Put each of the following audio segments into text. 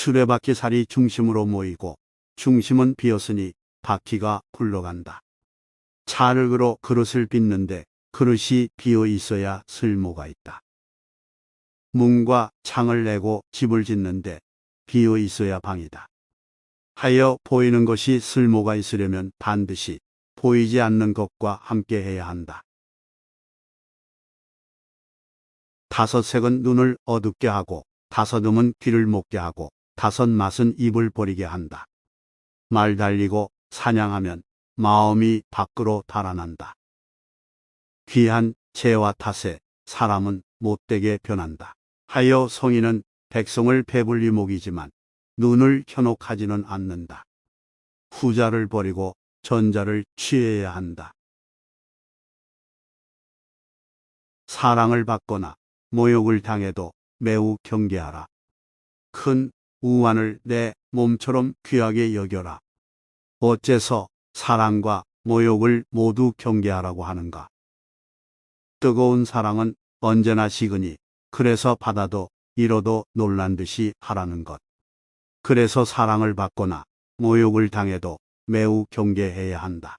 수레바퀴 살이 중심으로 모이고 중심은 비었으니 바퀴가 굴러간다. 차를 걸어 그릇을 빚는데 그릇이 비어 있어야 쓸모가 있다. 문과 창을 내고 집을 짓는데 비어 있어야 방이다. 하여 보이는 것이 쓸모가 있으려면 반드시 보이지 않는 것과 함께 해야 한다. 다섯 색은 눈을 어둡게 하고 다섯 음은 귀를 목게 하고 다섯 맛은 입을 버리게 한다. 말 달리고 사냥하면 마음이 밖으로 달아난다. 귀한 재와 탓에 사람은 못되게 변한다. 하여 성인은 백성을 배불리 먹이지만 눈을 현혹하지는 않는다. 후자를 버리고 전자를 취해야 한다. 사랑을 받거나 모욕을 당해도 매우 경계하라. 큰 우환을 내 몸처럼 귀하게 여겨라. 어째서 사랑과 모욕을 모두 경계하라고 하는가? 뜨거운 사랑은 언제나 식으니 그래서 받아도 잃어도 놀란 듯이 하라는 것. 그래서 사랑을 받거나 모욕을 당해도 매우 경계해야 한다.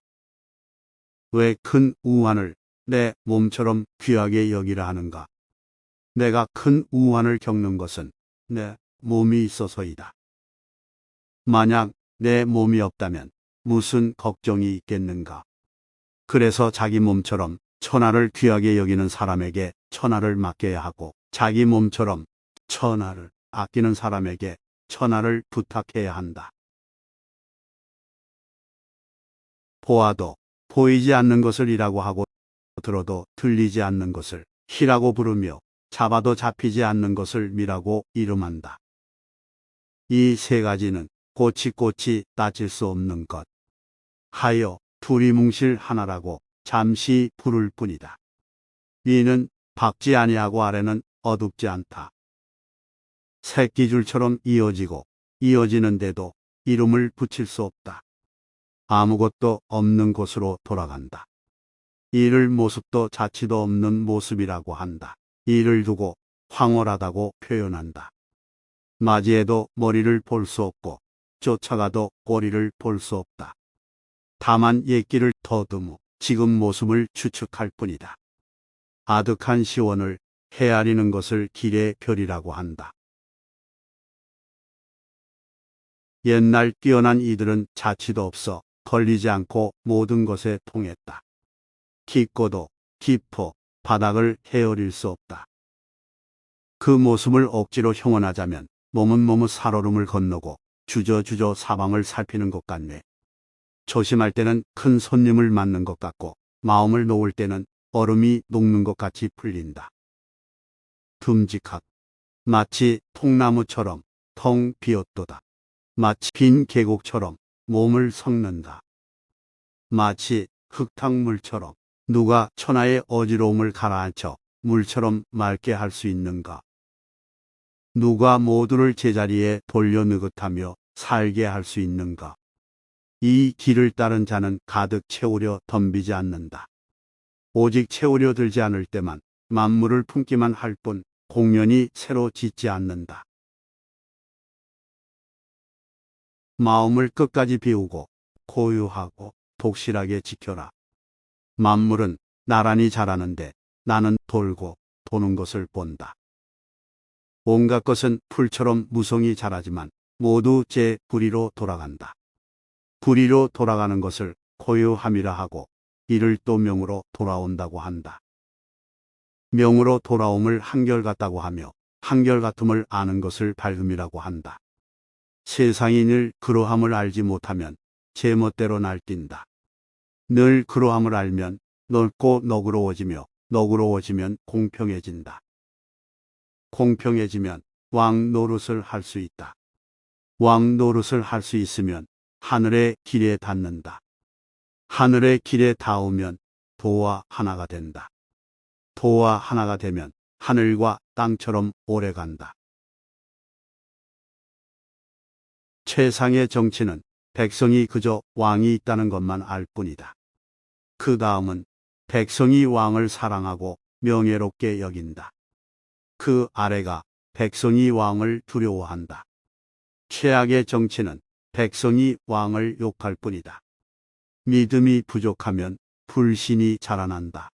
왜 큰 우환을 내 몸처럼 귀하게 여기라 하는가? 내가 큰 우환을 겪는 것은 내 몸이 있어서이다. 만약 내 몸이 없다면 무슨 걱정이 있겠는가? 그래서 자기 몸처럼 천하를 귀하게 여기는 사람에게 천하를 맡겨야 하고 자기 몸처럼 천하를 아끼는 사람에게 천하를 부탁해야 한다. 보아도 보이지 않는 것을 이라고 하고 들어도 들리지 않는 것을 희라고 부르며 잡아도 잡히지 않는 것을 미라고 이름한다. 이 세 가지는 꼬치꼬치 따질 수 없는 것. 하여 두리뭉실 하나라고 잠시 부를 뿐이다. 위는 박지 아니하고 아래는 어둡지 않다. 새끼줄처럼 이어지고 이어지는데도 이름을 붙일 수 없다. 아무것도 없는 곳으로 돌아간다. 이를 모습도 자취도 없는 모습이라고 한다. 이를 두고 황홀하다고 표현한다. 맞이해도 머리를 볼 수 없고 쫓아가도 꼬리를 볼 수 없다. 다만 옛길을 더듬어 지금 모습을 추측할 뿐이다. 아득한 시원을 헤아리는 것을 길의 별이라고 한다. 옛날 뛰어난 이들은 자취도 없어 걸리지 않고 모든 것에 통했다. 깊고도 깊어 바닥을 헤어릴 수 없다. 그 모습을 억지로 형언하자면 몸은 살얼음을 건너고 주저주저 사방을 살피는 것 같네. 조심할 때는 큰 손님을 맞는 것 같고 마음을 놓을 때는 얼음이 녹는 것 같이 풀린다. 듬직하고 마치 통나무처럼 텅 비었도다. 마치 빈 계곡처럼 몸을 섞는다. 마치 흙탕물처럼 누가 천하의 어지러움을 가라앉혀 물처럼 맑게 할 수 있는가? 누가 모두를 제자리에 돌려 느긋하며 살게 할 수 있는가? 이 길을 따른 자는 가득 채우려 덤비지 않는다. 오직 채우려 들지 않을 때만 만물을 품기만 할 뿐 공연히 새로 짓지 않는다. 마음을 끝까지 비우고 고유하고 독실하게 지켜라. 만물은 나란히 자라는데 나는 돌고 도는 것을 본다. 온갖 것은 풀처럼 무성히 자라지만 모두 제 부리로 돌아간다. 부리로 돌아가는 것을 고유함이라 하고 이를 또 명으로 돌아온다고 한다. 명으로 돌아옴을 한결같다고 하며 한결같음을 아는 것을 밝음이라고 한다. 세상이 늘 그러함을 알지 못하면 제멋대로 날뛴다. 늘 그러함을 알면 넓고 너그러워지며 너그러워지면 공평해진다. 공평해지면 왕 노릇을 할 수 있다. 왕 노릇을 할 수 있으면 하늘의 길에 닿는다. 하늘의 길에 닿으면 도와 하나가 된다. 도와 하나가 되면 하늘과 땅처럼 오래 간다. 최상의 정치는 백성이 그저 왕이 있다는 것만 알 뿐이다. 그 다음은 백성이 왕을 사랑하고 명예롭게 여긴다. 그 아래가 백성이 왕을 두려워한다. 최악의 정치는 백성이 왕을 욕할 뿐이다. 믿음이 부족하면 불신이 자라난다.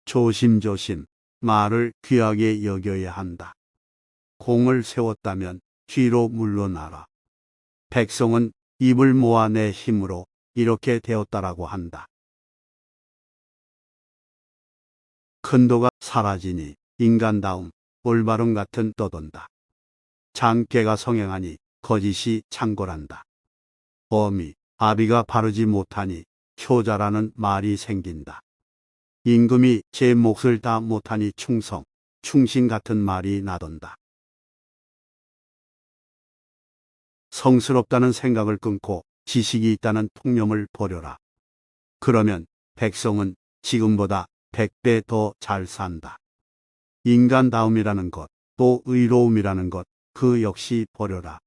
조심조심 말을 귀하게 여겨야 한다. 공을 세웠다면 뒤로 물러나라. 백성은 입을 모아 내 힘으로 이렇게 되었다라고 한다. 큰도가 사라지니 인간다움, 올바름 같은 떠돈다. 장깨가 성행하니 거짓이 창궐한다. 어미, 아비가 바르지 못하니 효자라는 말이 생긴다. 임금이 제 몫을 다 못하니 충신 같은 말이 나돈다. 성스럽다는 생각을 끊고 지식이 있다는 통념을 버려라. 그러면 백성은 지금보다 100배 더 잘 산다. 인간다움이라는 것, 또 의로움이라는 것, 그 역시 버려라.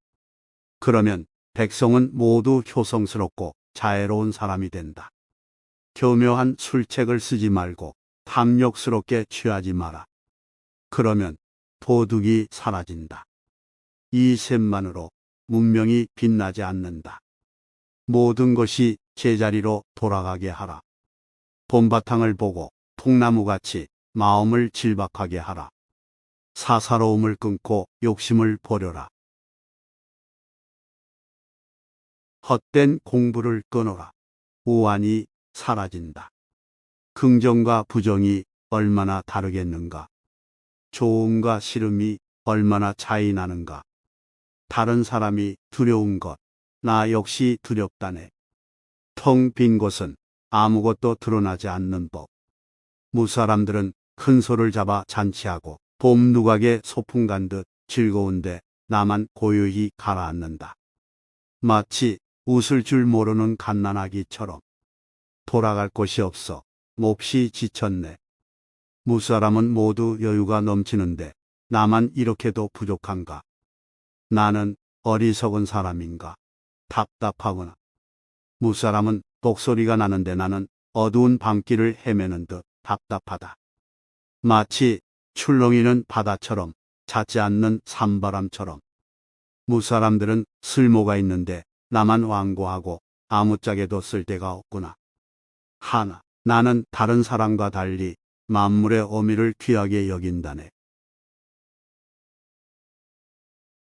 그러면 백성은 모두 효성스럽고 자애로운 사람이 된다. 교묘한 술책을 쓰지 말고 탐욕스럽게 취하지 마라. 그러면 도둑이 사라진다. 이 셈만으로 문명이 빛나지 않는다. 모든 것이 제자리로 돌아가게 하라. 봄바탕을 보고 통나무같이 마음을 질박하게 하라. 사사로움을 끊고 욕심을 버려라. 헛된 공부를 끊어라. 우환이 사라진다. 긍정과 부정이 얼마나 다르겠는가. 좋음과 싫음이 얼마나 차이 나는가. 다른 사람이 두려운 것, 나 역시 두렵다네. 텅 빈 곳은 아무것도 드러나지 않는 법. 무사람들은 큰 소를 잡아 잔치하고 봄 누각에 소풍 간 듯 즐거운데 나만 고요히 가라앉는다. 마치 웃을 줄 모르는 갓난아기처럼. 돌아갈 곳이 없어 몹시 지쳤네. 무사람은 모두 여유가 넘치는데 나만 이렇게도 부족한가. 나는 어리석은 사람인가. 답답하구나. 무사람은 독소리가 나는데 나는 어두운 밤길을 헤매는 듯 답답하다. 마치 출렁이는 바다처럼 잦지 않는 산바람처럼. 무사람들은 쓸모가 있는데 나만 완고하고 아무짝에도 쓸데가 없구나. 하나, 나는 다른 사람과 달리 만물의 어미를 귀하게 여긴다네.